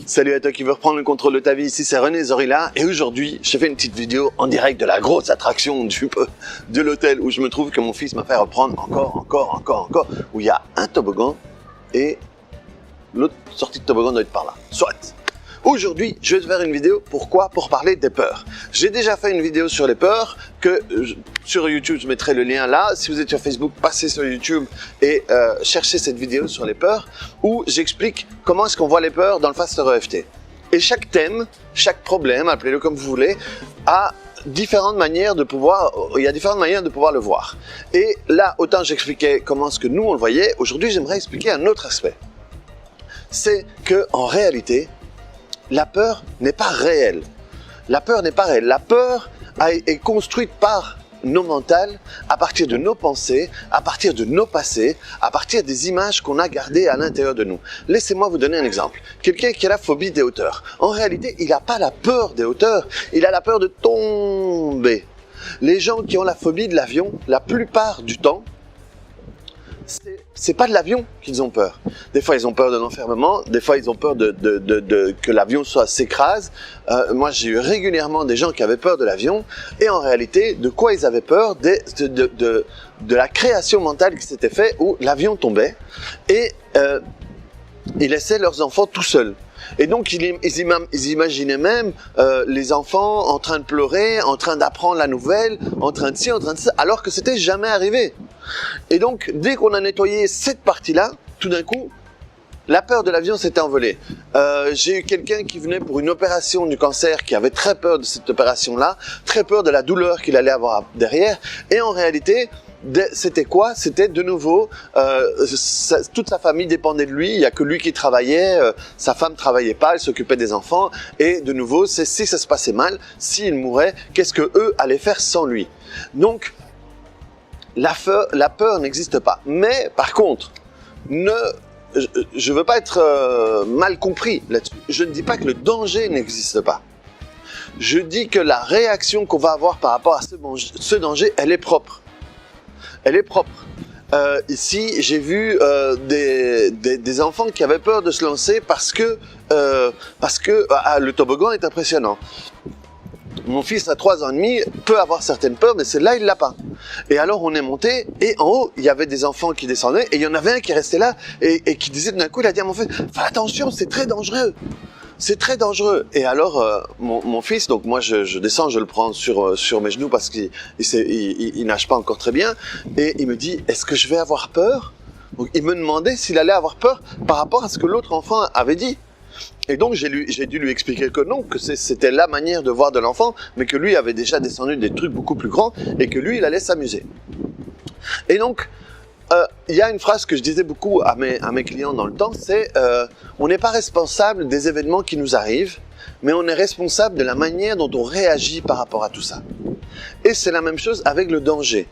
Salut à toi qui veux reprendre le contrôle de ta vie, ici c'est René Zorilla et aujourd'hui je fais une petite vidéo en direct de la grosse attraction de l'hôtel où je me trouve que mon fils m'a fait reprendre encore, où il y a un toboggan et l'autre sortie de toboggan doit être par là, soit. Aujourd'hui, je vais te faire une vidéo, pourquoi? Pour parler des peurs. J'ai déjà fait une vidéo sur les peurs, sur YouTube, je mettrai le lien là. Si vous êtes sur Facebook, passez sur YouTube et cherchez cette vidéo sur les peurs, où j'explique comment est-ce qu'on voit les peurs dans le Faster EFT. Et chaque thème, chaque problème, appelez-le comme vous voulez, a différentes manières de pouvoir, il y a différentes manières de pouvoir le voir. Et là, autant j'expliquais comment est-ce que nous on le voyait, aujourd'hui j'aimerais expliquer un autre aspect. C'est que en réalité, la peur n'est pas réelle. La peur n'est pas réelle. La peur est construite par nos mentales, à partir de nos pensées, à partir de nos passés, à partir des images qu'on a gardées à l'intérieur de nous. Laissez-moi vous donner un exemple. Quelqu'un qui a la phobie des hauteurs. En réalité, il n'a pas la peur des hauteurs, il a la peur de tomber. Les gens qui ont la phobie de l'avion, la plupart du temps, c'est pas de l'avion qu'ils ont peur. Des fois, ils ont peur de l'enfermement, des fois, ils ont peur que l'avion s'écrase. Moi, j'ai eu régulièrement des gens qui avaient peur de l'avion, et en réalité, de quoi ils avaient peur? De la création mentale qui s'était faite où l'avion tombait, et ils laissaient leurs enfants tout seuls. Et donc, ils imaginaient même les enfants en train de pleurer, en train d'apprendre la nouvelle, en train de ci, en train de ça, alors que c'était jamais arrivé. Et donc, dès qu'on a nettoyé cette partie-là, tout d'un coup, la peur de l'avion s'était envolée. J'ai eu quelqu'un qui venait pour une opération du cancer, qui avait très peur de cette opération-là, très peur de la douleur qu'il allait avoir derrière, et en réalité, c'était quoi? C'était de nouveau, toute sa famille dépendait de lui, il n'y a que lui qui travaillait, sa femme travaillait pas, elle s'occupait des enfants, et de nouveau, si ça se passait mal, s'il mourait, qu'est-ce que eux allaient faire sans lui? Donc, la peur n'existe pas. Mais, par contre, je ne veux pas être mal compris là-dessus. Je ne dis pas que le danger n'existe pas. Je dis que la réaction qu'on va avoir par rapport à ce danger, elle est propre. Elle est propre. Ici, j'ai vu des enfants qui avaient peur de se lancer parce que le toboggan est impressionnant. Mon fils à 3 ans et demi peut avoir certaines peurs, mais celle-là, il l'a pas. Et alors, on est monté, et en haut, il y avait des enfants qui descendaient, et il y en avait un qui restait là, et qui disait d'un coup, il a dit à mon fils, fais attention, c'est très dangereux. C'est très dangereux. Et alors, mon fils, donc moi, je descends, je le prends sur mes genoux parce qu'il nage pas encore très bien, et il me dit, est-ce que je vais avoir peur? Donc, il me demandait s'il allait avoir peur par rapport à ce que l'autre enfant avait dit. Et donc, j'ai dû lui expliquer que non, que c'était la manière de voir de l'enfant, mais que lui avait déjà descendu des trucs beaucoup plus grands et que lui, il allait s'amuser. Et donc, il y a une phrase que je disais beaucoup à mes clients dans le temps, c'est on n'est pas responsable des événements qui nous arrivent, mais on est responsable de la manière dont on réagit par rapport à tout ça. Et c'est la même chose avec le danger.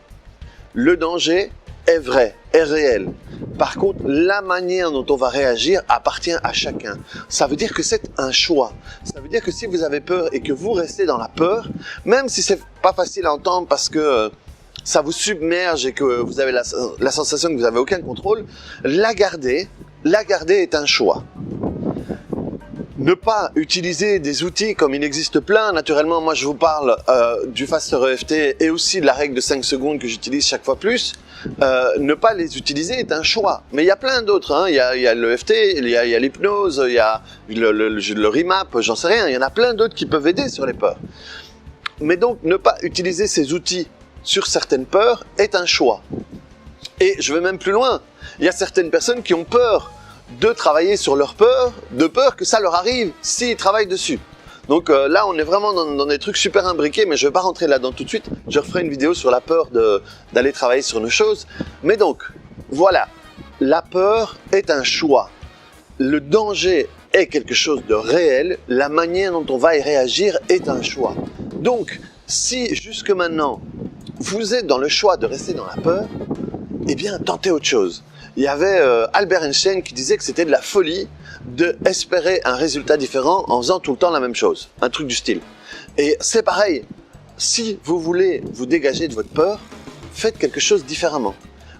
Le danger est vrai, est réel. Par contre, la manière dont on va réagir appartient à chacun. Ça veut dire que c'est un choix. Ça veut dire que si vous avez peur et que vous restez dans la peur, même si c'est pas facile à entendre parce que ça vous submerge et que vous avez la sensation que vous n'avez aucun contrôle, la garder est un choix. Ne pas utiliser des outils comme il existe plein. Naturellement, moi je vous parle du Faster EFT et aussi de la règle de 5 secondes que j'utilise chaque fois plus. Ne pas les utiliser est un choix. Mais il y a plein d'autres. Hein. Il y a l'EFT, il y a l'hypnose, il y a le remap, j'en sais rien. Il y en a plein d'autres qui peuvent aider sur les peurs. Mais donc, ne pas utiliser ces outils sur certaines peurs est un choix. Et je vais même plus loin. Il y a certaines personnes qui ont peur de travailler sur leur peur, de peur que ça leur arrive s'ils travaillent dessus. Donc là, on est vraiment dans des trucs super imbriqués, mais je ne vais pas rentrer là-dedans tout de suite. Je referai une vidéo sur la peur d'aller travailler sur nos choses. Mais donc, voilà, la peur est un choix. Le danger est quelque chose de réel. La manière dont on va y réagir est un choix. Donc, si jusque maintenant, vous êtes dans le choix de rester dans la peur, eh bien, tentez autre chose. Il y avait Albert Einstein qui disait que c'était de la folie d'espérer un résultat différent en faisant tout le temps la même chose. Un truc du style. Et c'est pareil. Si vous voulez vous dégager de votre peur, faites quelque chose différemment.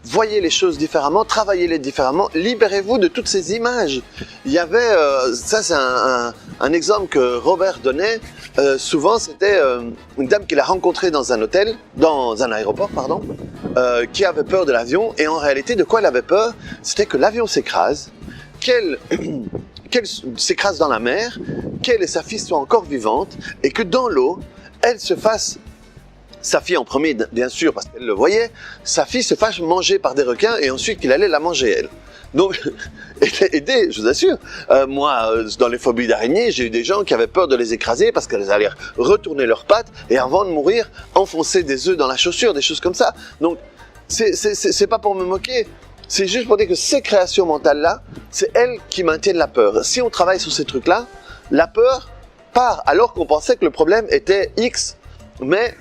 voyez les choses différemment, travaillez-les différemment, libérez-vous de toutes ces images. Il y avait, ça c'est un exemple que Robert donnait, souvent c'était une dame qu'il a rencontrée dans un hôtel, dans un aéroport, pardon, qui avait peur de l'avion, et en réalité de quoi elle avait peur? C'était que l'avion s'écrase, qu'elle s'écrase dans la mer, qu'elle et sa fille soient encore vivantes, et que dans l'eau, elle se fasse, sa fille en premier bien sûr parce qu'elle le voyait, sa fille se fasse manger par des requins et ensuite qu'il allait la manger elle. Donc, aidez, je vous assure. Moi, dans les phobies d'araignées, j'ai eu des gens qui avaient peur de les écraser parce qu'elles allaient retourner leurs pattes et avant de mourir, enfoncer des œufs dans la chaussure, des choses comme ça. Donc, c'est pas pour me moquer. C'est juste pour dire que ces créations mentales-là, c'est elles qui maintiennent la peur. Si on travaille sur ces trucs-là, la peur part alors qu'on pensait que le problème était X, mais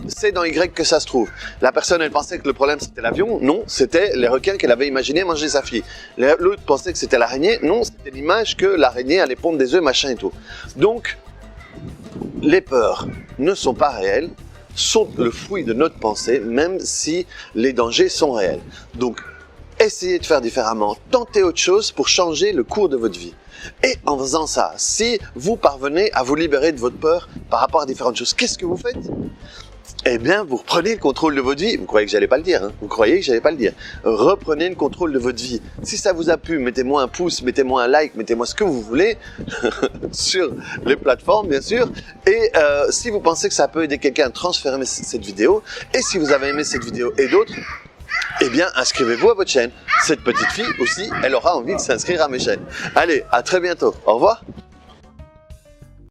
c'est dans Y que ça se trouve. La personne, elle pensait que le problème c'était l'avion, non, c'était les requins qu'elle avait imaginé manger sa fille. L'autre pensait que c'était l'araignée, non, c'était l'image que l'araignée allait pondre des œufs, machin et tout. Donc, les peurs ne sont pas réelles, sont le fruit de notre pensée, même si les dangers sont réels. Donc, essayez de faire différemment, tentez autre chose pour changer le cours de votre vie. Et en faisant ça, si vous parvenez à vous libérer de votre peur par rapport à différentes choses, qu'est-ce que vous faites? Eh bien, vous reprenez le contrôle de votre vie. Vous croyez que j'allais pas le dire, hein? Vous croyez que j'allais pas le dire. Reprenez le contrôle de votre vie. Si ça vous a plu, mettez-moi un pouce, mettez-moi un like, mettez-moi ce que vous voulez sur les plateformes, bien sûr. Et si vous pensez que ça peut aider quelqu'un à transférer cette vidéo, et si vous avez aimé cette vidéo et d'autres, eh bien, inscrivez-vous à votre chaîne. Cette petite fille aussi, elle aura envie de s'inscrire à mes chaînes. Allez, à très bientôt. Au revoir.